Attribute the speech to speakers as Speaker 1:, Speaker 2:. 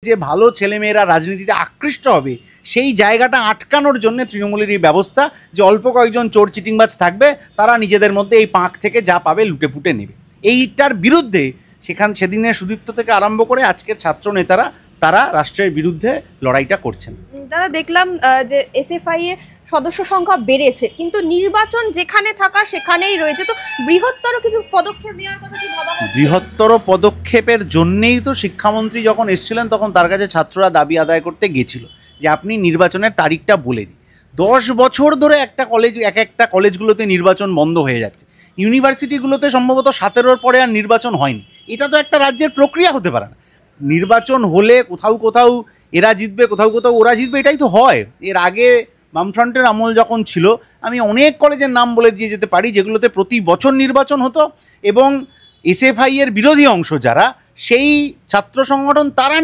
Speaker 1: যে ভালো ছেলেমেয়েরা রাজনীতিতে আকৃষ্ট হবে সেই জায়গাটা আটকানোর জন্য তৃণমূলের এই ব্যবস্থা যে অল্প কয়েকজন চোর চিটিংবাজ থাকবে, তারা নিজেদের মধ্যে এই পাঁক থেকে যা পাবে লুটে পুটে নেবে। এইটার বিরুদ্ধে সেদিনের সুদীপ্ত থেকে আরম্ভ করে আজকের ছাত্র নেতারা তারা রাষ্ট্রের বিরুদ্ধে লড়াইটা করছেন।
Speaker 2: দাদা, দেখলাম যে এসএফআই এর সদস্য সংখ্যা বেড়েছে, কিন্তু নির্বাচন যেখানে থাকা সেখানেই রয়েছে। তো বৃহত্তর কিছু পদক্ষেপ নেওয়ার কথা কি ভাবা হচ্ছে?
Speaker 1: বৃহত্তর পদক্ষেপের জন্যেই তো শিক্ষামন্ত্রী যখন এসেছিলেন তখন তার কাছে ছাত্ররা দাবি আদায় করতে গেছিল যে আপনি নির্বাচনের তারিখটা বলে দিন। 10 বছর ধরে একটা কলেজগুলোতে নির্বাচন বন্ধ হয়ে যাচ্ছে, ইউনিভার্সিটিগুলোতে সম্ভবত 17-র পরে আর নির্বাচন হয়নি। এটা তো একটা রাজ্যের প্রক্রিয়া হতে পারে না। নির্বাচন হলে কোথাও কোথাও এরা জিতবে, কোথাও কোথাও ওরা জিতবে, এটাই তো হয়। এর আগে বামফ্রন্টের আমল যখন ছিল, আমি অনেক কলেজের নাম বলে দিয়ে যেতে পারি যেগুলোতে প্রতি বছর নির্বাচন হতো এবং এসএফআই এর বিরোধী অংশ যারা, সেই ছাত্র সংগঠন তারা